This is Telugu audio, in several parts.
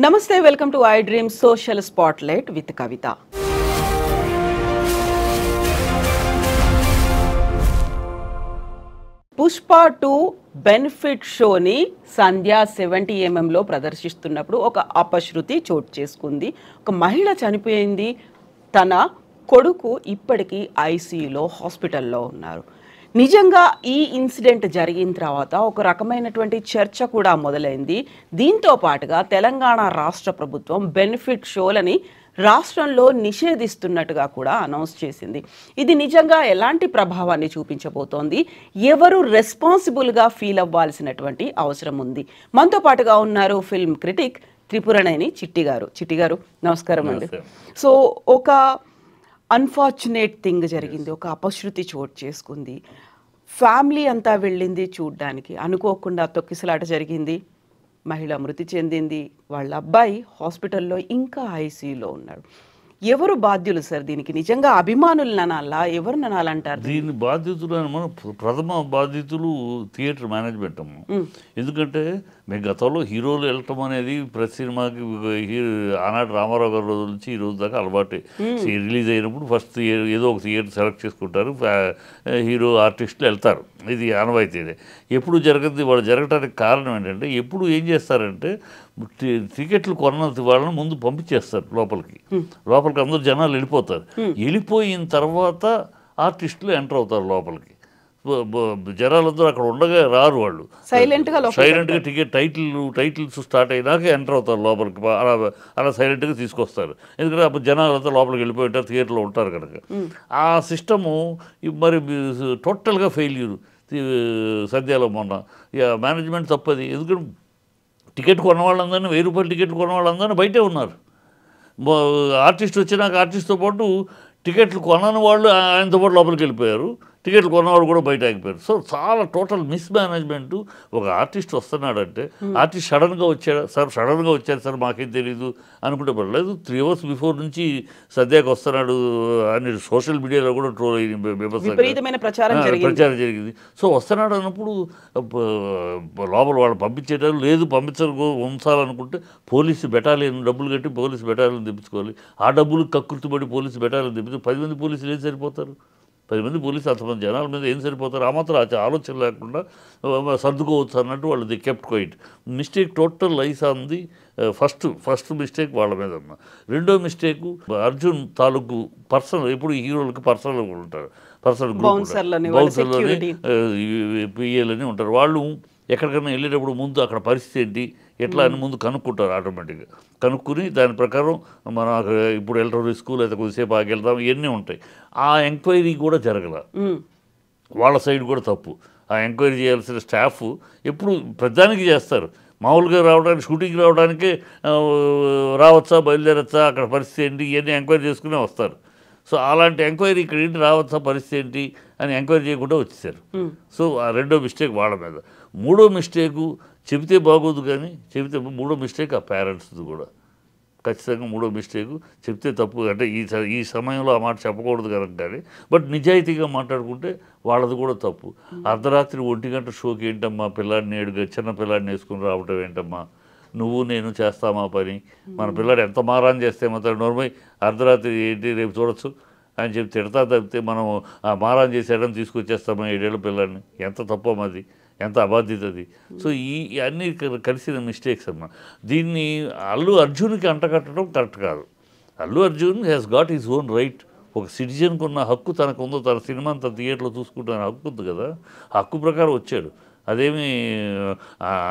నమస్తే, welcome to I dream social spotlight with Kavitha. Pushpa 2 benefit షోని సంధ్య 70mm ప్రదర్శిస్తున్నప్పుడు ఒక అపశృతి చోటు చేసుకుంది. ఒక మహిళ చనిపోయింది. తన కొడుకు ఇప్పటికీ ఐసీయూలో హాస్పిటల్లో ఉన్నారు. నిజంగా ఈ ఇన్సిడెంట్ జరిగిన తర్వాత ఒక రకమైనటువంటి చర్చ కూడా మొదలైంది. దీంతో పాటుగా తెలంగాణ రాష్ట్ర ప్రభుత్వం బెనిఫిట్ షోలని రాష్ట్రంలో నిషేధిస్తున్నట్టుగా కూడా అనౌన్స్ చేసింది. ఇది నిజంగా ఎలాంటి ప్రభావాన్ని చూపించబోతోంది? ఎవరు రెస్పాన్సిబుల్గా ఫీల్ అవ్వాల్సినటువంటి అవసరం ఉంది? మనతో పాటుగా ఉన్నారు ఫిల్మ్ క్రిటిక్ త్రిపురనేని చిట్టి గారు. చిట్టి గారు, నమస్కారం అండి. సో ఒక అన్ఫార్చునేట్ థింగ్ జరిగింది, ఒక అపశృతి చోటు చేసుకుంది. ఫ్యామిలీ అంతా వెళ్ళింది చూడ్డానికి. అనుకోకుండా తొక్కిసలాట జరిగింది, మహిళ మృతి చెందింది. వాళ్ళ అబ్బాయి హాస్పిటల్లో ఇంకా ఐసీయూలో ఉన్నాడు. ఎవరు బాధ్యులు సార్ దీనికి? నిజంగా అభిమానులు అనాలా, ఎవరు అనాలంటారు? దీని బాధ్యతలు మనం ప్రథమ బాధ్యతలు థియేటర్ మేనేజ్మెంట్ అమ్మ. ఎందుకంటే మేము గతంలో హీరోలు వెళ్ళటం అనేది ప్రతి సినిమాకి ఆనాటి రామారావు గారి రోజుల నుంచి ఈ రోజు దాకా అలవాటే. రిలీజ్ అయినప్పుడు ఫస్ట్ ఏదో ఒక థియేటర్ సెలెక్ట్ చేసుకుంటారు, హీరో ఆర్టిస్టులు వెళ్తారు. ఇది ఆనవాయితీనే. ఎప్పుడు జరగదు. వాళ్ళు జరగటానికి కారణం ఏంటంటే, ఎప్పుడు ఏం చేస్తారంటే టికెట్లు కొన్న వాళ్ళని ముందు పంపించేస్తారు లోపలికి అందరూ జనాలు వెళ్ళిపోతారు. వెళ్ళిపోయిన తర్వాత ఆర్టిస్టులు ఎంటర్ అవుతారు లోపలికి. జనాలందరూ అక్కడ ఉండగా రారు. వాళ్ళు సైలెంట్గా టికెట్ టైటిల్స్ స్టార్ట్ అయినాక ఎంటర్ అవుతారు లోపలికి. అలా సైలెంట్గా తీసుకొస్తారు. ఎందుకంటే అప్పుడు జనాలంతా లోపలికి వెళ్ళిపోయి ఉంటారు, థియేటర్లో ఉంటారు కనుక. ఆ సిస్టము మరి టోటల్గా ఫెయిల్యూర్ సద్యాలో మొన్న. మేనేజ్మెంట్ తప్పది. ఎందుకంటే టికెట్ కొన్న వాళ్ళందరినీ, 1000 రూపాయలు టికెట్ కొన్న వాళ్ళందరినీ బయటే ఉన్నారు. ఆర్టిస్ట్ వచ్చినాక ఆర్టిస్ట్తో పాటు టికెట్లు కొనని వాళ్ళు ఆయనతో పాటు లోపలికి వెళ్ళిపోయారు. టికెట్లు కొన్నవాడు కూడా బయట ఆగిపోయారు. సో చాలా టోటల్ మిస్ మేనేజ్మెంట్. ఒక ఆర్టిస్ట్ వస్తున్నాడంటే ఆర్టిస్ట్ సడన్గా వచ్చారు సార్ మాకేం తెలీదు అనుకుంటే పర్లేదు. 3 hours బిఫోర్ నుంచి సద్యాకి వస్తున్నాడు అని సోషల్ మీడియాలో కూడా ట్రోల్ అయింది, ప్రచారం జరిగింది. సో వస్తున్నాడు అన్నప్పుడు లోపల వాళ్ళు పంపించేటారు లేదు, ఉంచాలనుకుంటే పోలీసు బెటాలియన్ డబ్బులు కట్టి పోలీసు బెటాలియన్ తెప్పించుకోవాలి. ఆ డబ్బులు కక్కుర్తిపడి పోలీసు బెటాలియన్ తెప్పించి 10 మంది పోలీసులు ఏం సరిపోతారు? 10 మంది పోలీసులు అంతమంది జనాల మీద ఏం సరిపోతారు? ఆ మాత్రం ఆలోచన లేకుండా సర్దుకోవచ్చు అన్నట్టు వాళ్ళు they kept quiet. Mistake total lies on the first mistake వాళ్ళ మీద ఉన్న. రెండో మిస్టేకు అర్జున్ తాలూకు పర్సనల్, ఎప్పుడు హీరోలకి పర్సనల్ ఉంటారు, పర్సనల్ గ్రూప్ బౌన్సర్లోని పిఏలని ఉంటారు. వాళ్ళు ఎక్కడికైనా వెళ్ళేటప్పుడు ముందు అక్కడ పరిస్థితి ఏంటి ఎట్లా అని ముందు కనుక్కుంటారు. ఆటోమేటిక్గా కనుక్కుని దాని ప్రకారం మనం ఇప్పుడు వెళ్ళటం రిస్క్ లేదా కొద్దిసేపు ఆగి వెళ్తాం, ఇవన్నీ ఉంటాయి. ఆ ఎంక్వైరీ కూడా జరగల. వాళ్ళ సైడ్ కూడా తప్పు. ఆ ఎంక్వైరీ చేయాల్సిన స్టాఫ్ ఎప్పుడు ప్రతిదానికి చేస్తారు. మామూలుగా రావడానికి, షూటింగ్కి రావడానికే రావచ్చా, బయలుదేరచ్చా, అక్కడ పరిస్థితి ఏంటి, ఇవన్నీ ఎంక్వైరీ చేసుకునే వస్తారు. సో అలాంటి ఎంక్వైరీ ఇక్కడ ఏంటి, రావచ్చా, పరిస్థితి ఏంటి అని ఎంక్వైరీ చేయకుండా వచ్చేసారు. సో ఆ రెండో మిస్టేక్ వాళ్ళ మీద. మూడో మిస్టేకు చెబితే బాగోదు, కానీ మూడో మిస్టేక్ ఆ పేరెంట్స్ది కూడా ఖచ్చితంగా. మూడో మిస్టేకు చెప్తే తప్పు, అంటే ఈ సమయంలో ఆ మాట చెప్పకూడదు కనుక, కానీ బట్ నిజాయితీగా మాట్లాడుకుంటే వాళ్ళది కూడా తప్పు. అర్ధరాత్రి 1 గంట షోకి ఏంటమ్మా పిల్లాడిని చిన్న పిల్లాడిని వేసుకుని రావటం ఏంటమ్మా, నువ్వు నేను చేస్తామా పని? మన పిల్లాడు ఎంత మారాన్ చేస్తే మాత్రం నోర్మై అర్ధరాత్రి ఏంటి రేపు చూడొచ్చు అని చెప్పి తిడతా తప్పితే మనం మారాన్ చేసేయడం తీసుకొచ్చేస్తామా 7 ఏళ్ళ పిల్లాడిని? ఎంత తప్పమది, ఎంత అబాధ్యతది. సో ఈ అన్నీ కలిసిన మిస్టేక్స్ అమ్మా. దీన్ని అల్లు అర్జున్కి అంటకట్టడం కరెక్ట్ కాదు. Allu Arjun has got his own right. ఒక సిటిజన్కు ఉన్న హక్కు తనకు ఉందో, తన సినిమా అంత థియేటర్లో చూసుకుంటున్న హక్కు ఉంది కదా, హక్కు ప్రకారం వచ్చాడు. అదేమి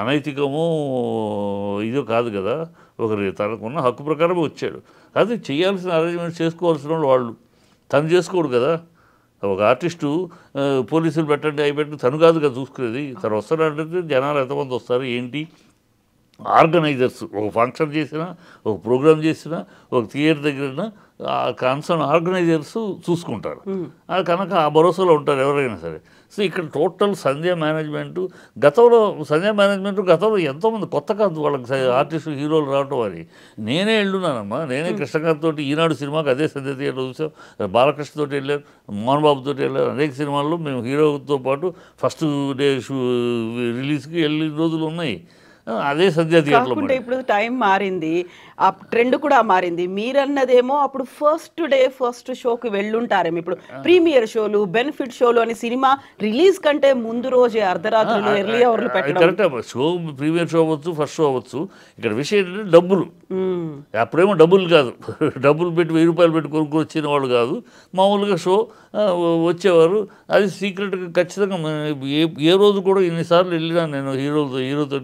అనైతికమో ఇదో కాదు కదా. తనకున్న హక్కు ప్రకారమే వచ్చాడు. అది చేయాల్సిన అరేంజ్మెంట్ చేసుకోవాల్సిన వాళ్ళు తను చేసుకోడు కదా. ఒక ఆర్టిస్టు పోలీసులు పెట్టండి అవి పెట్టి తను కాదు కదా చూసుకునేది. తను వస్తాడంటే జనాలు ఎంతమంది వస్తారు ఏంటి, ఆర్గనైజర్స్ ఒక ఫంక్షన్ చేసినా, ఒక ప్రోగ్రామ్ చేసినా, ఒక థియేటర్ దగ్గర కన్సర్న్ ఆర్గనైజర్స్ చూసుకుంటారు. కనుక ఆ భరోసాలో ఉంటారు ఎవరైనా సరే. సో ఇక్కడ టోటల్ సంధ్య మేనేజ్మెంటు గతంలో ఎంతోమంది కొత్త కాదు వాళ్ళకి ఆర్టిస్టులు హీరోలు రావటం అని. నేనే వెళ్ళున్నానమ్మా, నేనే కృష్ణకాంత్తో ఈనాడు సినిమాకి అదే సంధ్య థియేటర్ చూసాం, బాలకృష్ణతో వెళ్ళారు, మోహన్ బాబుతో వెళ్ళారు. అనేక సినిమాల్లో మేము హీరోతో పాటు ఫస్ట్ డే రిలీజ్కి వెళ్ళిన రోజులు ఉన్నాయి. అదే సంధ్యా థియేటర్లో కాకుండా ఇప్పుడు టైం మారింది, ఆ ట్రెండ్ కూడా మారింది. మీరన్నదేమో అప్పుడు ఫస్ట్ డే ఫస్ట్ షోకి వెళ్ళుంటారేమో. ఇప్పుడు ప్రీమియర్ షోలు, బెనిఫిట్ షోలు అని సినిమా రిలీజ్ కంటే ముందు రోజే అర్ధరాత్రులు, ఎర్లీ అవర్లు అది పెట్టడం. కరెక్టే. షో ప్రీమియర్ షో అవ్వచ్చు, ఫస్ట్ షో అవ్వచ్చు. ఇక్కడ విషయం ఏంటంటే డబ్బులు. మ్మ్. అప్పుడేమో డబ్బులు కాదు, డబ్బులు పెట్టి 1000 రూపాయలు పెట్టి కొనుక్కొని వచ్చిన వాళ్ళు కాదు, మామూలుగా షో వచ్చేవారు. అది సీక్రెట్గా ఖచ్చితంగా ఏ రోజు కూడా ఇన్నిసార్లు వెళ్ళినా నేను హీరోతో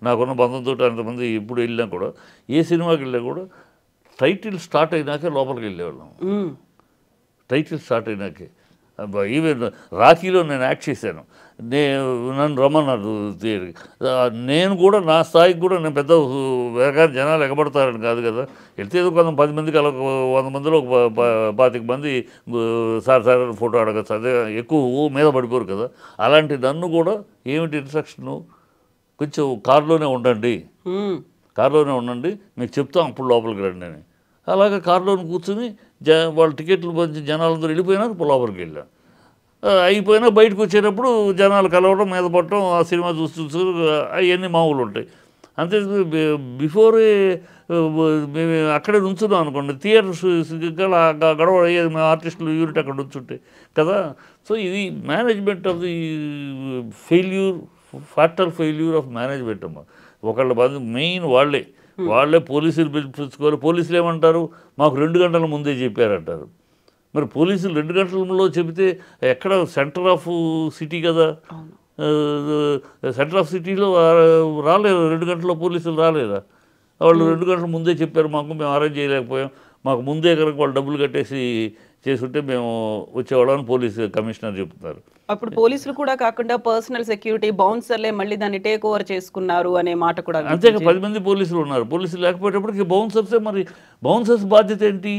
నాకున్న బంధంతో అంతమంది ఎప్పుడు వెళ్ళినా కూడా, ఏ సినిమాకి వెళ్ళినా కూడా టైటిల్ స్టార్ట్ అయినాకే లోపలికి వెళ్ళేవాళ్ళం. మ్మ్. టైటిల్ స్టార్ట్ అయినాకే. ఈవెన్ రాఖీలో నేను యాక్ట్ చేశాను, నన్ను రమ్మన్నారు థియేటర్కి. నేను కూడా నా స్థాయికి కూడా నేను పెద్ద వేగాన్ని జనాలు ఎగబడతారని కాదు కదా, వెళ్తే ఏదో కొంత 10 మందికి అలా 100 మందిలో ఒక 25 మంది సార్ ఫోటో అడగచ్చు, అదే ఎక్కువ మీద పడిపోరు కదా. అలాంటి నన్ను కూడా ఏమిటి ఇన్స్ట్రక్షను, కొంచెం కారులోనే ఉండండి, మ్మ్. కారులోనే ఉండండి, మీకు చెప్తాం అప్పుడు లోపలికి రండి అని. అలాగే కారులోని కూర్చుని వాళ్ళ టికెట్లు పంచి జనాలందరూ వెళ్ళిపోయినాక లోపలికి వెళ్ళాం. అయిపోయినా బయటకు వచ్చేటప్పుడు జనాలు కలవడం, మీద పడటం, ఆ సినిమా చూస్తూ అవన్నీ మామూలు ఉంటాయి అంతే. బిఫోరే మేము అక్కడే నుంచున్నాం అనుకోండి, థియేటర్ గడవ అయ్యేది, మేము ఆర్టిస్టులు యూనిట్ అక్కడ నుంచుంటే కదా. సో ఇది management of the fatal failure of management అమ్మ. ఒకళ్ళ బాధ మెయిన్ వాళ్ళే పోలీసులు పిలుచుకోవాలి. పోలీసులు ఏమంటారు, మాకు 2 గంటల ముందే చెప్పారంటారు. మరి పోలీసులు 2 గంటలలో చెబితే ఎక్కడ సెంటర్ ఆఫ్ సిటీ కదా, సెంటర్ ఆఫ్ సిటీలో రాలేదు 2 గంటల్లో పోలీసులు రాలేదా? వాళ్ళు 2 గంటల ముందే చెప్పారు మాకు, మేము అరేంజ్ చేయలేకపోయాం, మాకు ముందే కనుక వాళ్ళు డబ్బులు కట్టేసి చేసుంటే మేము వచ్చేవాళ్ళని పోలీసు కమిషనర్ చెప్తున్నారు. అప్పుడు పోలీసులు కూడా కాకుండా పర్సనల్ సెక్యూరిటీ బౌన్సర్లే మళ్ళీ దాన్ని టేక్ ఓవర్ చేసుకున్నారు అనే మాట కూడా. అంతేగా 10 మంది పోలీసులు ఉన్నారు. పోలీసులు లేకపోయేటప్పటికి బౌన్సర్సే. మరి బౌన్సర్స్ బాధ్యత ఏంటి?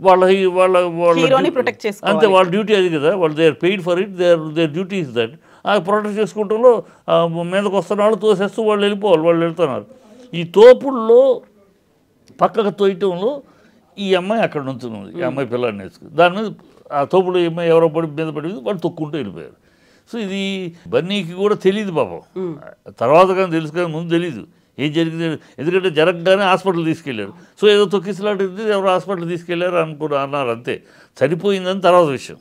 వాళ్ళ వాళ్ళ వాళ్ళ ప్రొటెక్ట్ చేసుకోవాలి. అంతే, వాళ్ళ డ్యూటీ అది కదా. వాళ్ళు they are paid for it, their duty is that. ఆ ప్రొటెక్ట్ చేసుకుంటూ మీదకి వస్తున్న వాళ్ళు తోసేస్తూ వాళ్ళు వెళ్ళిపోవాలి, వాళ్ళు వెళ్తున్నారు. ఈ తోపుల్లో పక్కకు తోయటంలో ఈ అమ్మాయి అక్కడ నుంచున్నది, ఈ అమ్మాయి పిల్లాడిని వేసుకుని దాని మీద ఆ తోపుడు అమ్మాయి ఎవరో మీద పడింది, వాళ్ళు తొక్కుంటూ వెళ్ళిపోయారు. సో ఇది బన్నీకి కూడా తెలియదు పాపం. తర్వాత కానీ తెలుసు కానీ ముందు తెలీదు ఏం జరిగింది. ఎందుకంటే జరగగానే హాస్పిటల్ తీసుకెళ్ళారు. సో ఏదో తొక్కిసలాడింది, ఎవరో హాస్పిటల్ తీసుకెళ్ళారు అన్నారు అంతే. చనిపోయిందని తర్వాత విషయం.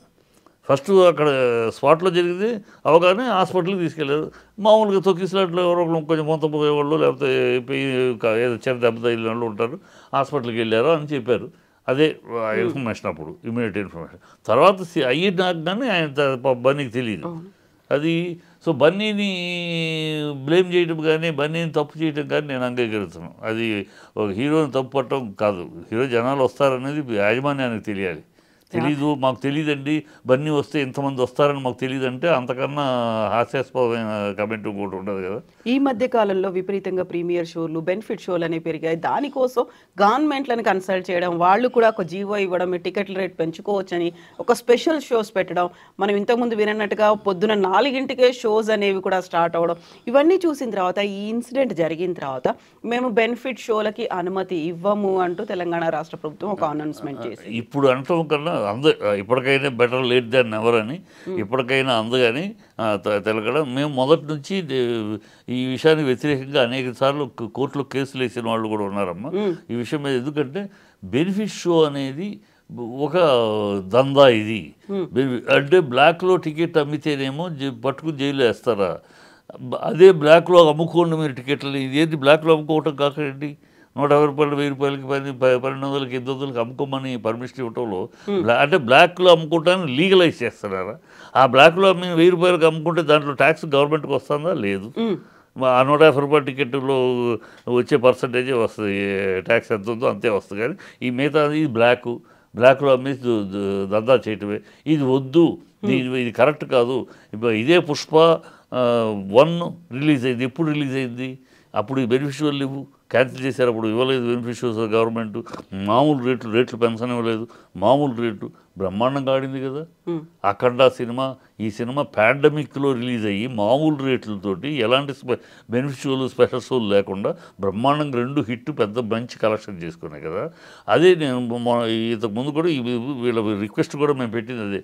ఫస్ట్ అక్కడ స్పాట్లో జరిగింది అవగానే హాస్పిటల్కి తీసుకెళ్ళారు. మామూలుగా తొక్కిసలాట్లో ఎవరో కొంచెం మొత్తం పోయేవాళ్ళు, లేకపోతే ఏదో చిన్న దెబ్బ తగిలిన వాళ్ళు ఉంటారు, హాస్పిటల్కి వెళ్ళారు అని చెప్పారు. అదే ఇన్ఫర్మేషన్ అప్పుడు, ఇమీడియట్ ఇన్ఫర్మేషన్. తర్వాత అయ్యి నాకు కానీ ఆయన బన్నీకి తెలియదు అది. సో బన్నీని బ్లేమ్ చేయడం కానీ, బన్నీని తప్పు చేయడం కానీ నేను అంగీకరిస్తున్నాను. అది ఒక హీరోని తప్పు పట్టడం కాదు, హీరో జనాలు వస్తారనేది యాజమాన్యానికి తెలియాలి. తెలీదు, మాకు తెలియదండి, బన్నీ వస్తే ఇంతమంది వస్తారని మాకు తెలియదంటే అంతకన్నా హాస్యాస్పదమైన కమెంట్ కూడా ఉండదు కదా. ఈ మధ్య కాలంలో విపరీతంగా ప్రీమియర్ షోలు, బెనిఫిట్ షోలు అనేవి పెరిగాయి. దానికోసం గవర్నమెంట్లను కన్సల్ట్ చేయడం, వాళ్ళు కూడా ఒక జీవో ఇవ్వడం, టికెట్ల రేట్ పెంచుకోవచ్చని ఒక స్పెషల్ షోస్ పెట్టడం, మనం ఇంతకుముందు వినట్టుగా పొద్దున 4 షోస్ అనేవి కూడా స్టార్ట్ అవ్వడం, ఇవన్నీ చూసిన తర్వాత ఈ ఇన్సిడెంట్ జరిగిన తర్వాత మేము బెనిఫిట్ షోలకి అనుమతి ఇవ్వము అంటూ తెలంగాణ రాష్ట్ర ప్రభుత్వం ఒక అనౌన్స్మెంట్ చేసింది. ఇప్పుడు అనటం కన్నా ఇప్పటికైనా బెటర్ లేట్ దాన్ ఎవర్ అని, ఇప్పటికైనా అందుకని తెలంగాణ మేము మొదటి నుంచి ఈ విషయానికి వ్యతిరేకంగా అనేక సార్లు కోర్టులో కేసులు వేసిన వాళ్ళు కూడా ఉన్నారమ్మా ఈ విషయం మీద. ఎందుకంటే బెనిఫిట్ షో అనేది ఒక దందా. ఇది అంటే బ్లాక్లో టికెట్ అమ్మితేనేమో పట్టుకుని జైలు వేస్తారా? అదే బ్లాక్లో అమ్ముకోండి మీరు టికెట్లు. ఇదేంటి బ్లాక్లో అమ్ముకోవటం కాకండి. 150 రూపాయలు, 1000 రూపాయలకి, 1200, 800 అమ్ముకోమని పర్మిషన్ ఇవ్వటంలో అంటే బ్లాక్లో అమ్ముకోవటాన్ని లీగలైజ్ చేస్తున్నారా? ఆ బ్లాక్లో 1000 రూపాయలకి అమ్ముకుంటే దాంట్లో ట్యాక్స్ గవర్నమెంట్కి వస్తుందా? లేదు. ఆ 150 రూపాయల టికెట్లో వచ్చే పర్సంటేజే వస్తుంది, ట్యాక్స్ ఎంత ఉందో అంతే వస్తుంది. కానీ ఈ మిగతా ఇది బ్లాక్లో అమ్మేసి దందా చేయటమే. ఇది వద్దు, ఇది కరెక్ట్ కాదు. ఇదే పుష్ప 1 రిలీజ్ అయింది. ఎప్పుడు రిలీజ్ అయింది? అప్పుడు ఈ బెనిఫిషియల్ లేవు, క్యాన్సిల్ చేశారు. అప్పుడు ఇవ్వలేదు బెనిఫిషియల్స్ గవర్నమెంట్. మామూలు రేట్లు పెన్షన్ ఇవ్వలేదు, మామూలు రేట్లు బ్రహ్మాండంగా ఆడింది కదా. అఖండ సినిమా, ఈ సినిమా పాండమిక్లో రిలీజ్ అయ్యి మామూలు రేట్లతోటి ఎలాంటి బెనిఫిషియల్ స్పెషల్ షోలు లేకుండా బ్రహ్మాండంగా 2 హిట్ పెద్ద మంచి కలెక్షన్ చేసుకున్నాయి కదా. అదే నేను ఇంతకుముందు కూడా వీళ్ళ రిక్వెస్ట్ కూడా మేము పెట్టింది అదే.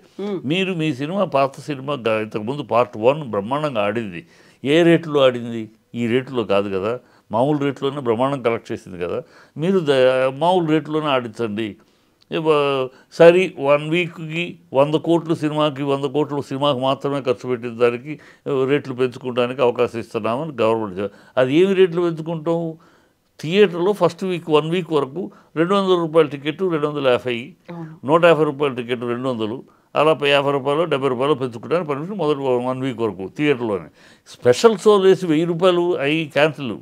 మీరు మీ సినిమా పాత సినిమా ఇంతకుముందు పార్ట్ 1 బ్రహ్మాండంగా ఆడింది, ఏ రేట్లో ఆడింది? ఈ రేట్లో కాదు కదా, మామూలు రేట్లోనే బ్రహ్మాండం కలెక్ట్ చేసింది కదా, మీరు మామూలు రేట్లోనే ఆడించండి. సరే 1 వీక్కి 100 కోట్లు సినిమాకి 100 కోట్లు సినిమాకి మాత్రమే ఖర్చు పెట్టిన దానికి రేట్లు పెంచుకోవడానికి అవకాశం ఇస్తున్నామని గవర్నమెంట్. అది ఏమి రేట్లు పెంచుకుంటాం? థియేటర్లో ఫస్ట్ వీక్ 1 వీక్ వరకు 200 రూపాయల టికెట్ 250, 150 రూపాయల టికెట్ 200, అలా 50 రూపాయలు 70 రూపాయలు పెంచుకుంటానికి పర్మిషన్ మొదటి 1 వీక్ వరకు థియేటర్లోనే. స్పెషల్ షోలు వేసి 1000 రూపాయలు అవి క్యాన్సిల్,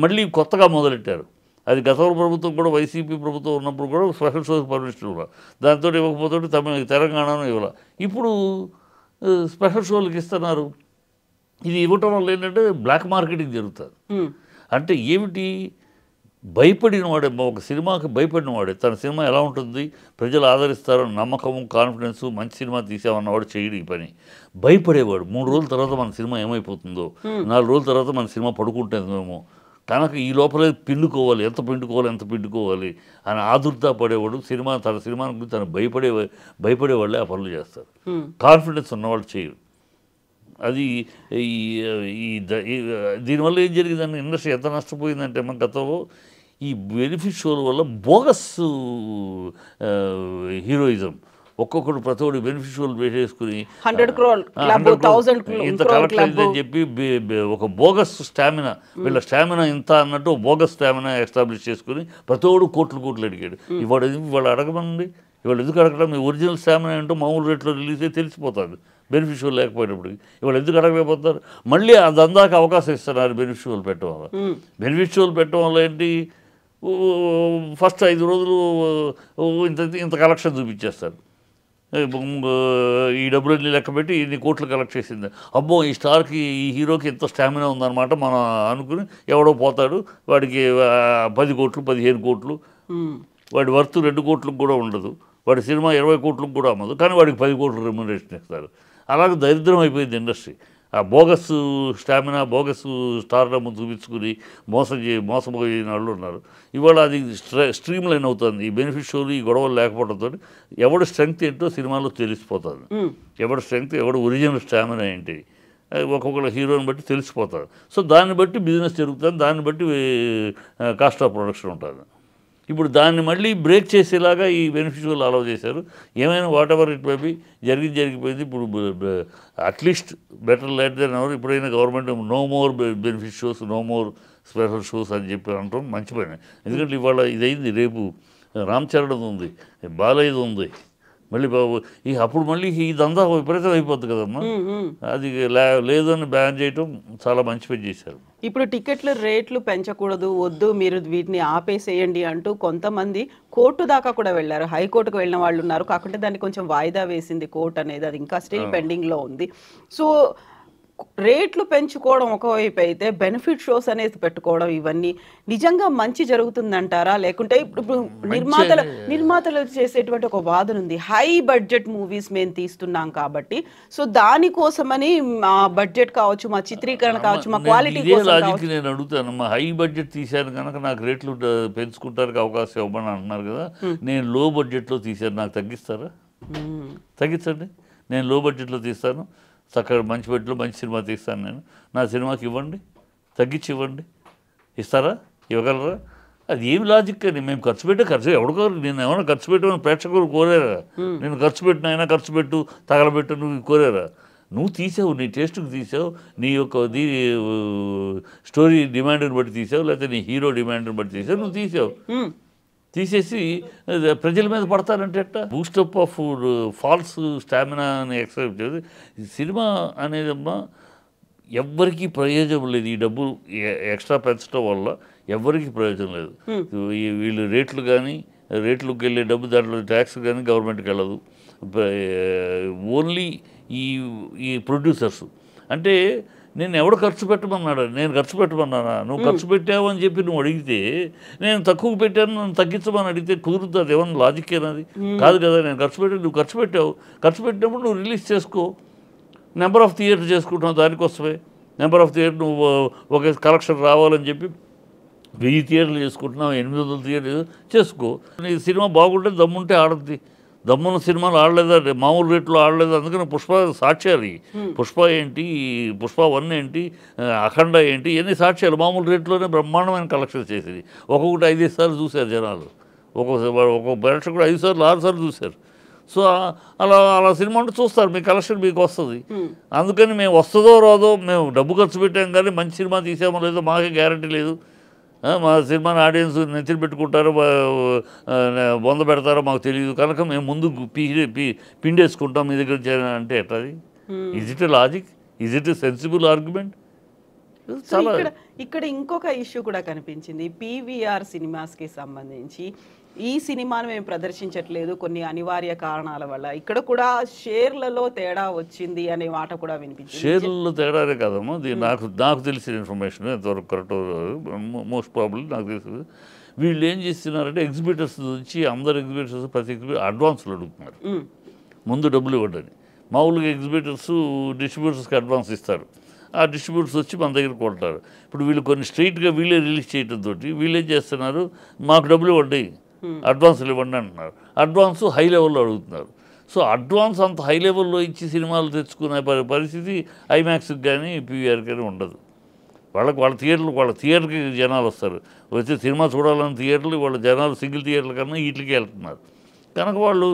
మళ్ళీ కొత్తగా మొదలెట్టారు. అది గత ప్రభుత్వం కూడా, వైసీపీ ప్రభుత్వం ఉన్నప్పుడు కూడా స్పెషల్ షోకి పర్మిషన్ ఇవ్వాలి, దాంతో ఇవ్వకపోతే తెలంగాణలో ఇవ్వాలి. ఇప్పుడు స్పెషల్ షోలకు ఇస్తున్నారు. ఇది ఇవ్వటం వల్ల ఏంటంటే బ్లాక్ మార్కెటింగ్ జరుగుతుంది. అంటే ఏమిటి? భయపడిన వాడే, ఒక సినిమాకి భయపడిన వాడే తన సినిమా ఎలా ఉంటుంది, ప్రజలు ఆదరిస్తారని నమ్మకము, కాన్ఫిడెన్సు, మంచి సినిమా తీసామన్నవాడు చేయడు ఈ పని. భయపడేవాడు 3 రోజుల తర్వాత మన సినిమా ఏమైపోతుందో, 4 రోజుల తర్వాత మన సినిమా పడుకుంటుందేమో, కనుక ఈ లోపలే పిండుకోవాలి, ఎంత పిండుకోవాలి అని ఆదుర్దా పడేవాడు. తన సినిమా గురించి తను భయపడే వాళ్ళే ఆ పనులు చేస్తారు. కాన్ఫిడెన్స్ ఉన్నవాళ్ళు చేయరు. అది దీనివల్ల ఏం జరిగిందని ఇండస్ట్రీ ఎంత నష్టపోయిందంటే, మన గతంలో ఈ బెనిఫిట్ షోల వల్ల బోగస్ హీరోయిజం, ఒక్కొక్కడు ప్రతి ఒక్కటి బెనిఫిట్ షోలు వేసేసుకుని 100 crore క్లబ్, 1000 ఇంత కలెక్ట్ అయిందని చెప్పి ఒక బోగస్ స్టామినా, వీళ్ళ స్టామినా ఇంత అన్నట్టు బోగస్ స్టామినా ఎస్టాబ్లిష్ చేసుకుని ప్రతి ఒక్కడు కోట్లు అడిగాడు. ఇవాళ అడగమనండి, ఇవాళ ఎందుకు అడగడం? మీ ఒరిజినల్ స్టామినా ఏంటో మామూలు రేట్లో రిలీజ్ అయితే తెలిసిపోతుంది, బెనిఫిట్ షోలు లేకపోయినప్పటికి. ఇవాళ ఎందుకు అడగలేకపోతారు? మళ్ళీ అది అందాక అవకాశం ఇస్తున్నారు బెనిఫిట్ షోలు పెట్టడం వల్ల. బెనిఫిట్ షోలు పెట్టడం వల్ల ఏంటి? ఫస్ట్ 5 రోజులు ఇంత కలెక్షన్ చూపించేస్తారు. ఈ డబ్బులన్నీ లెక్క పెట్టి ఇన్ని కోట్లు కలెక్ట్ చేసింది, అబ్బో ఈ స్టార్కి, ఈ హీరోకి ఎంత స్టామినా ఉందన్నమాట మనం అనుకుని ఎవడో పోతాడు. వాడికి 10 కోట్లు 15 కోట్లు, వాడి వర్త్ 2 కోట్లకు కూడా ఉండదు, వాడి సినిమా 20 కోట్లకు కూడా అమ్మదు, కానీ వాడికి 10 కోట్లు రెమ్యునరేషన్ ఇస్తారు. అలాగే దరిద్రం అయిపోయింది ఇండస్ట్రీ. ఆ బోగస్ స్టామినా, బోగస్ స్టార్డమ్ చూపించుకుని మోసపోయిన వాళ్ళు ఉన్నారు. ఇవాళ అది స్ట్రీమ్ లైన్ అవుతుంది. ఈ బెనిఫిట్ షోలు, ఈ గొడవలు లేకపోవడంతో ఎవడు స్ట్రెంగ్త్ ఏంటో సినిమాలో తెలిసిపోతుంది. ఎవడు స్ట్రెంగ్త్, ఎవడు ఒరిజినల్ స్టామినా ఏంటి, ఒక్కొక్కళ్ళ హీరోని బట్టి తెలిసిపోతుంది. సో దాన్ని బట్టి బిజినెస్ జరుగుతుంది, దాన్ని బట్టి కాస్ట్ ఆఫ్ ప్రొడక్షన్ ఉంటుంది. ఇప్పుడు దాన్ని మళ్ళీ బ్రేక్ చేసేలాగా ఈ బెనిఫిట్ షోలు అలౌ చేశారు. ఏమైనా whatever it may be జరిగిపోయింది. ఇప్పుడు at least better late than ever. ఇప్పుడైనా government no more benefit shows, no more special shows అని చెప్పి అంటాం, మంచి పని. ఎందుకంటే ఇవాళ ఇదైంది, రేపు రామ్ చరణ్ ఉంది, బాలయ్యది ఉంది, మళ్ళీ అప్పుడు మళ్ళీ ఇదంతా విపరీతం అయిపోద్ది కదమ్మా. అది లేదని బ్యాన్ చేయటం చాలా మంచి పని చేశారు. ఇప్పుడు టికెట్ల రేట్లు పెంచకూడదు, వద్దు, మీరు వీటిని ఆపేసేయండి అంటూ కొంతమంది కోర్టు దాకా కూడా వెళ్ళారు. హైకోర్టుకు వెళ్ళిన వాళ్ళు ఉన్నారు. కాకుంటే దాన్ని కొంచెం వాయిదా వేసింది కోర్టు అనేది, అది ఇంకా స్టిల్ పెండింగ్లో ఉంది. సో రేట్లు పెంచుకోవడం ఒకవైపు అయితే, బెనిఫిట్ షోస్ అనేది పెట్టుకోవడం, ఇవన్నీ నిజంగా మంచి జరుగుతుందంటారా? లేకుంటే ఇప్పుడు నిర్మాతలు చేసేటువంటి ఒక వాదన ఉంది, హై బడ్జెట్ మూవీస్ మేము తీస్తున్నాం కాబట్టి, సో దానికోసమని మా బడ్జెట్ కావచ్చు, మా చిత్రీకరణ కావచ్చు, మా క్వాలిటీ లాజిక్ నేను అడుగుతాను. మా హై బడ్జెట్ తీశాను కనుక నాకు రేట్లు పెంచుకుంటానికి అవకాశం ఇవ్వమని అంటున్నారు కదా. నేను లో బడ్జెట్లో తీశాను, నాకు తగ్గిస్తారా? తగ్గించండి. నేను లో బడ్జెట్లో తీస్తాను, చక్కగా మంచి బడ్జెట్లో మంచి సినిమా తీస్తాను, నేను నా సినిమాకి ఇవ్వండి, తగ్గించి ఇవ్వండి. ఇస్తారా? ఇవ్వగలరా? అది ఏమి లాజిక్ అని. మేము ఖర్చు ఎవరికో, నేను ఏమైనా ఖర్చు పెట్టమని ప్రేక్షకులు కోరారా? నేను ఖర్చు పెట్టు, తగలబెట్టు నువ్వు కోరారా? నువ్వు తీసావు, నీ టేస్ట్కి తీసావు, నీ యొక్క స్టోరీ డిమాండ్ని బట్టి తీసావు, లేకపోతే నీ హీరో డిమాండ్ని బట్టి తీసావు, నువ్వు తీసేసి ప్రజల మీద పడతారంటే ఎట్టా? బూస్టప్ ఆఫ్ ఫాల్స్ స్టామినా అని ఎక్సెప్ట్ చేసి సినిమా అనేదమ్మా ఎవ్వరికీ ప్రయోజనం లేదు. ఈ డబ్బు ఎక్స్ట్రా పెంచడం వల్ల ఎవ్వరికీ ప్రయోజనం లేదు. వీళ్ళు రేట్లకు వెళ్ళే డబ్బు, దాంట్లో ట్యాక్స్ కానీ గవర్నమెంట్కి వెళ్ళదు. ఓన్లీ ఈ ప్రొడ్యూసర్స్. అంటే నేను ఎవడు ఖర్చు పెట్టమన్నాడు? నేను ఖర్చు పెట్టమన్నానా? నువ్వు ఖర్చు పెట్టావు అని చెప్పి నువ్వు అడిగితే, నేను తక్కువ పెట్టాను నన్ను తగ్గించమని అడిగితే కుదురుతుంది? అది ఏమన్నా లాజిక్ ఏనది? కాదు కదా. నేను నువ్వు ఖర్చు పెట్టినప్పుడు నువ్వు రిలీజ్ చేసుకో. నెంబర్ ఆఫ్ థియేటర్ చేసుకుంటున్నావు, దానికోసమే నెంబర్ ఆఫ్ థియేటర్ నువ్వు ఒక కలెక్షన్ రావాలని చెప్పి 1000 థియేటర్లు చేసుకుంటున్నావు, 800 థియేటర్లు చేసుకో. నీ సినిమా బాగుంటే దమ్ముంటే ఆడద్ది, దమ్మున్న సినిమాలు ఆడలేదా, మామూలు రేట్లో ఆడలేదు. అందుకని పుష్ప సాక్ష్యాలు. పుష్ప ఏంటి, పుష్ప 1 ఏంటి, అఖండ ఏంటి, ఇవన్నీ సాక్ష్యాలు. మామూలు రేట్లోనే బ్రహ్మాండమైన కలెక్షన్ చేసేది. ఒక్కొక్కటి 5 సార్లు చూశారు జనాలు. ఒక్కొక్క ప్రేక్షకుడు 5 సార్లు 6 సార్లు చూశారు. సో అలా అలా సినిమా అంటే చూస్తారు, మీ కలెక్షన్ మీకు వస్తుంది. అందుకని మేము వస్తుందో రాదో, మేము డబ్బు ఖర్చు పెట్టాం కానీ మంచి సినిమా తీసామో లేదో మాకే గ్యారంటీ లేదు. మా సినిమాని ఆడియన్స్ నెత్తిన పెట్టుకుంటారో బొంద పెడతారో మాకు తెలియదు. కనుక మేము ముందు పిండేసుకుంటాం మీ దగ్గర అంటే ఎట్లది? Is it a logic? Is it a sensible argument? చాలా ఇక్కడ ఇంకొక ఇష్యూ కూడా కనిపించింది. పీవీఆర్ సినిమాస్కి సంబంధించి ఈ సినిమాను మేము ప్రదర్శించట్లేదు కొన్ని అనివార్య కారణాల వల్ల, ఇక్కడ కూడా షేర్లలో తేడా వచ్చింది అనే మాట కూడా వినిపించింది. షేర్లలో తేడానే కాదమ్మా, నాకు తెలిసిన ఇన్ఫర్మేషన్ ఎంతవరకు కరెక్ట్, మోస్ట్ ప్రాబ్లీ నాకు తెలుసు. వీళ్ళు ఏం చేస్తున్నారంటే ఎగ్జిబిటర్స్ వచ్చి అందరు ఎగ్జిబిటర్స్ ప్రతి ఎగ్జిబిటర్ అడ్వాన్స్లు అడుగుతున్నారు, ముందు డబ్బులు ఇవ్వడని. మామూలుగా ఎగ్జిబిటర్స్ డిస్ట్రిబ్యూటర్స్కి అడ్వాన్స్ ఇస్తారు. ఆ డిస్ట్రిబ్యూటర్స్ వచ్చి మన దగ్గర కొంటారు. ఇప్పుడు వీళ్ళు కొన్ని స్ట్రైట్గా వీళ్ళే రిలీజ్ చేయడంతో వీళ్ళు ఏం చేస్తున్నారు, మాకు డబ్బులు ఇవ్వండి, అడ్వాన్సులు ఇవ్వండి అంటున్నారు. అడ్వాన్స్ హై లెవెల్లో అడుగుతున్నారు. సో అడ్వాన్స్ అంత హై లెవెల్లో ఇచ్చి సినిమాలు తెచ్చుకునే పరిస్థితి ఐమాక్స్కి కానీ పీవీఆర్కి కానీ ఉండదు. వాళ్ళ థియేటర్కి జనాలు వస్తారు. వచ్చి సినిమా చూడాలని థియేటర్లు, వాళ్ళ జనాలు సింగిల్ థియేటర్ల కన్నా వీటికి వెళ్తున్నారు. కనుక వాళ్ళు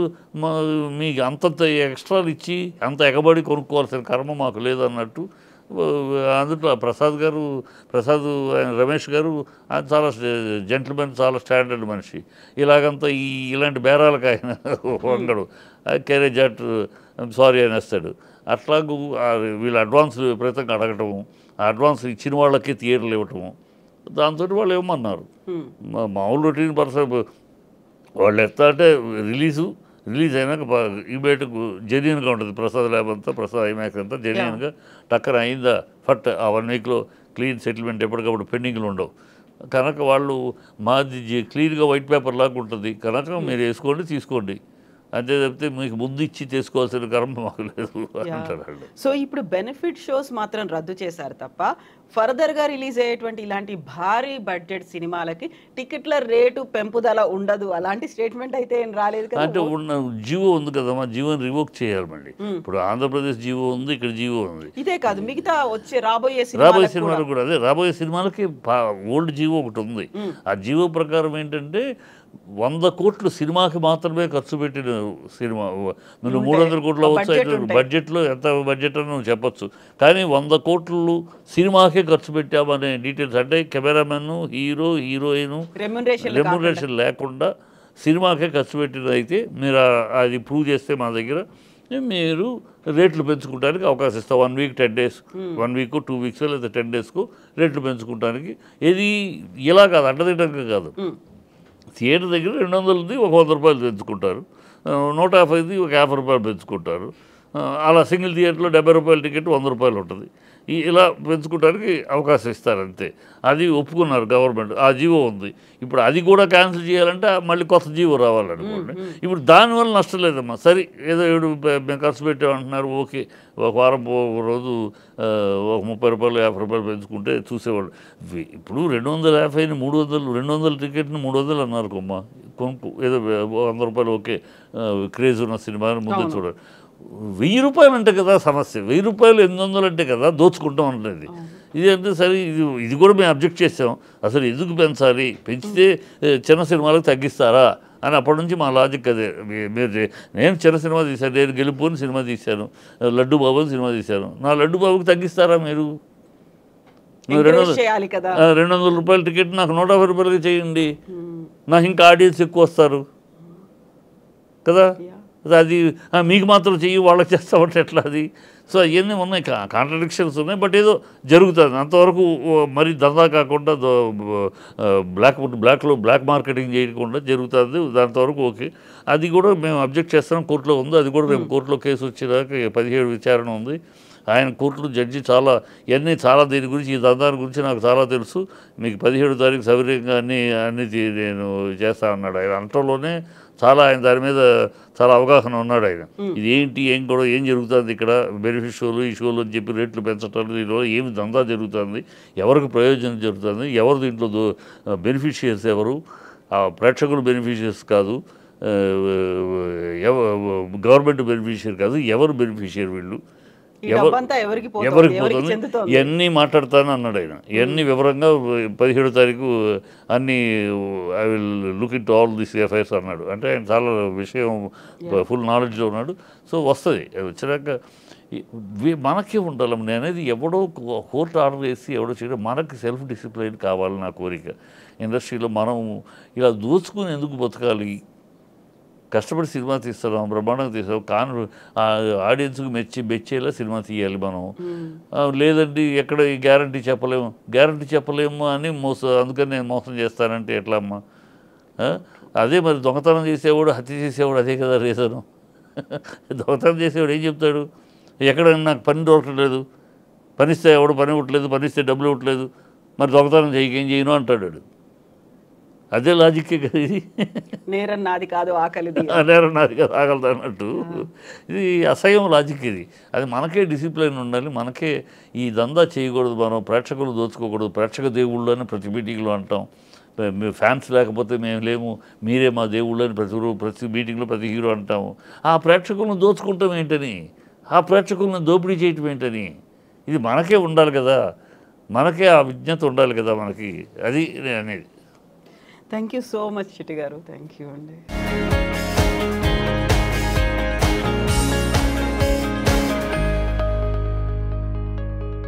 మీకు అంతంత ఎక్స్ట్రాలు ఇచ్చి అంత ఎగబడి కొనుక్కోవాల్సిన కర్మ మాకు లేదన్నట్టు. అందులో ప్రసాద్ రమేష్ గారు చాలా జెంట్మెన్, చాలా స్టాండర్డ్ మనిషి. ఇలాగంతా ఇలాంటి బేరాలకు ఆయన వంగడు, క్యారేజ్ అట్ సారీ అని వేస్తాడు. అట్లాగూ వీళ్ళు అడ్వాన్స్ విపరీతంగా అడగటము, ఆ అడ్వాన్స్ ఇచ్చిన వాళ్ళకి థియేటర్లు ఇవ్వటము, దాంతో వాళ్ళు ఏమన్నారు మామూలు రొటీన్ పర్సన్ వాళ్ళు ఎత్తా అంటే రిలీజ్ అయినాక ఇమీడియట్గా జెన్యున్గా ఉంటుంది. ప్రసాద్ ల్యాబ్ అంతా, ప్రసాద్ ఐమాక్స్ అంతా జెన్యున్గా టక్కర అయిందా ఫట్ ఆ 1 వీక్లో క్లీన్ సెటిల్మెంట్, ఎప్పటికప్పుడు పెండింగ్లు ఉండవు. కనుక వాళ్ళు మాది క్లీన్గా వైట్ పేపర్ లాగా ఉంటుంది. కనుక మీరు వేసుకోండి, తీసుకోండి అంతే తప్పితే మీకు ముందు ఇచ్చి తీసుకోవాల్సిన కర్మ మాకు లేదు అంటారు. సో ఇప్పుడు బెనిఫిట్ షోస్ మాత్రం రద్దు చేశారు తప్ప ఫర్దర్గా రిలీజ్ అయ్యేటువంటి ఇలాంటి భారీ బడ్జెట్ సినిమాలకి టికెట్ల రేటు పెంపుదల ఉండదు అలాంటి స్టేట్మెంట్ అయితే ఏం రాలేదు కదా. అంటే ఉన్న జీవో ఉంది కదమ్మా, జీవోని రివోక్ చేయాలి మళ్ళీ. ఇప్పుడు ఆంధ్రప్రదేశ్ జీవో ఉంది, ఇక్కడ జీవో ఉంది. ఇదే కాదు మిగతా రాబోయే సినిమాలకు కూడా అదే, రాబోయే సినిమాలకి ఓల్డ్ జీవో ఒకటి ఉంది. ఆ జీవో ప్రకారం ఏంటంటే 100 కోట్లు సినిమాకి మాత్రమే ఖర్చు పెట్టిన సినిమా, నువ్వు 300 కోట్లు అవ్వచ్చు, బడ్జెట్లో ఎంత బడ్జెట్ అని నువ్వు చెప్పచ్చు, కానీ 100 కోట్లు సినిమాకే ఖర్చు పెట్టామనే డీటెయిల్స్, అంటే కెమెరామెన్, హీరో, హీరోయిన్ రెమ్యునరేషన్ లేకుండా సినిమాకే ఖర్చు పెట్టినది అయితే మీరు అది ప్రూవ్ చేస్తే మా దగ్గర మీరు రేట్లు పెంచుకోవడానికి అవకాశం ఇస్తాం. 1 వీక్ 10 డేస్, 1 వీక్ 2 వీక్స్ లేదా 10 డేస్కు రేట్లు పెంచుకోవడానికి. ఇది ఇలా కాదు, అడ్డదిడ్డంగా కాదు. థియేటర్ దగ్గర 200ది ఒక 100 రూపాయలు పెంచుకుంటారు, 150ది ఒక 50 రూపాయలు పెంచుకుంటారు. అలా సింగిల్ థియేటర్లో 70 రూపాయల టికెట్ 100 రూపాయలు ఉంటుంది. ఇలా పెంచుకోవడానికి అవకాశం ఇస్తారు అంతే. అది ఒప్పుకున్నారు గవర్నమెంట్, ఆ జీవో ఉంది. ఇప్పుడు అది కూడా క్యాన్సిల్ చేయాలంటే మళ్ళీ కొత్త జీవో రావాలనుకోండి. ఇప్పుడు దానివల్ల నష్టం లేదమ్మా. సరే ఏదో మేము ఖర్చు పెట్టామంటున్నారు, ఓకే, ఒక వారం రోజు ఒక 30 రూపాయలు 50 రూపాయలు పెంచుకుంటే చూసేవాళ్ళు. ఇప్పుడు 250ని 300, 200 టికెట్ని 300 అన్నారు కొమ్మ, కొనుక్కు ఏదో 100 రూపాయలు ఓకే, క్రేజ్ ఉన్న సినిమాని ముందు చూడాలి. 1000 రూపాయలు అంటే కదా సమస్య, 1000 రూపాయలు 800 అంటే కదా దోచుకుంటాం అనేది. ఇది అంటే సరే, ఇది కూడా మేము అబ్జెక్ట్ చేసాం. అసలు ఎందుకు పెంచాలి, పెంచితే చిన్న సినిమాలకు తగ్గిస్తారా అని అప్పటి నుంచి మా లాజిక్ అదే. నేను చిన్న సినిమా తీశాను, నేను గెలుపుని సినిమా తీశాను, లడ్డు బాబు సినిమా తీశాను, నా లడ్డు బాబుకి తగ్గిస్తారా మీరు? 200 రూపాయల టికెట్ నాకు 150 రూపాయలకి చేయండి, నాకు ఇంకా ఆడియన్స్ ఎక్కువ వస్తారు కదా. అది మీకు మాత్రం చెయ్యి వాళ్ళకి చేస్తామంటే ఎట్లా అది? సో అవన్నీ ఉన్నాయి, కాంట్రడిక్షన్స్ ఉన్నాయి. బట్ ఏదో జరుగుతుంది అంతవరకు. మరి దందా కాకుండా బ్లాక్ మార్కెటింగ్ చేయకుండా జరుగుతుంది, దాంతవరకు ఓకే. అది కూడా మేము అబ్జెక్ట్ చేస్తున్నాం, కోర్టులో ఉంది. అది కూడా రేపు కోర్టులో కేసు వచ్చేదాకా 17 విచారణ ఉంది. ఆయన కోర్టులో జడ్జి చాలా దీని గురించి, ఈ దందాని గురించి నాకు చాలా తెలుసు, మీకు 17వ తారీఖు సవినయంగా అన్నీ నేను చేస్తా అన్నాడు. ఆయన అంటలోనే ఆయన దాని మీద చాలా అవగాహన ఉన్నాడు ఆయన. ఇది ఏంటి, ఏం జరుగుతుంది ఇక్కడ, బెనిఫిట్ షోలు, ఈ షోలు అని చెప్పి రేట్లు పెంచడం, దీనివల్ల ఏమి దందా జరుగుతుంది, ఎవరికి ప్రయోజనం జరుగుతుంది, ఎవరు దీంట్లో బెనిఫిషియర్స్ ఎవరు, ప్రేక్షకులు బెనిఫిషియర్స్ కాదు, గవర్నమెంట్ బెనిఫిషియరీ కాదు, ఎవరు బెనిఫిషియరీ వీళ్ళు, ఈ డబ్బంతా ఎవరికి ఎవరికి పోతుంది, ఎవరికి పోతుంది, చెందుతోంది? ఇవన్నీ మాట్లాడతాను అన్నాడు ఆయన. ఇవన్నీ వివరంగా 17వ తారీఖు అన్ని I will look in to all this affairs అన్నాడు. అంటే ఆయన చాలా విషయం ఫుల్ నాలెడ్జ్లో ఉన్నాడు. సో వస్తుంది, వచ్చినాక మనకే ఉండాలి. నేను అనేది ఎవడో కోర్టు ఆర్డర్ చేసి ఎవడో చేయడం, మనకి సెల్ఫ్ డిసిప్లైన్ కావాలి నా కోరిక. ఇండస్ట్రీలో మనం ఇలా దోచుకుని ఎందుకు బతకాలి? కష్టపడి సినిమా తీస్తున్నాం, బ్రహ్మాండంగా తీస్తాం, కానీ ఆడియన్స్కి మెచ్చేలా సినిమా తీయాలి మనం. లేదండి ఎక్కడ గ్యారంటీ చెప్పలేము అని అందుకని నేను మోసం చేస్తానంటే ఎట్లా అమ్మా? అదే మరి దొంగతనం చేసేవాడు, హత్య చేసేవాడు అదే కదా రీజను. దొంగతనం చేసేవాడు ఏం చెప్తాడు? ఎక్కడైనా నాకు పని దొరకట్లేదు, పనిస్తే ఎవడు పని ఇవ్వట్లేదు, పనిస్తే డబ్బులు ఇవ్వట్లేదు, మరి దొంగతనం ఏం చేయను అంటాడు వాడు. అదే లాజిక్కే కదా ఇది. నేరం నాది కాదు ఆకలిది. నేరం నాది కాదు ఆకలిది అన్నట్టు ఇది అసహ్యం లాజిక్ ఇది. అది మనకే డిసిప్లిన్ ఉండాలి, మనకే ఈ దందా చేయకూడదు, మనం ప్రేక్షకులు దోచుకోకూడదు. ప్రేక్షక దేవుళ్ళు అని ప్రతి మీటింగ్లో అంటాం. ఫ్యాన్స్ లేకపోతే మేము లేము, మీరే మా దేవుళ్ళు అని ప్రతి మీటింగ్లో ప్రతి హీరో అంటాము. ఆ ప్రేక్షకులను దోచుకుంటాం ఏంటని, ఆ ప్రేక్షకులను దోపిడీ చేయటం ఏంటని, ఇది మనకే ఉండాలి కదా, మనకే ఆ విజ్ఞత ఉండాలి కదా మనకి. అది నేను అనేది. థ్యాంక్ యూ సో మచ్ చిట్టి గారు. థ్యాంక్ యూ అండి.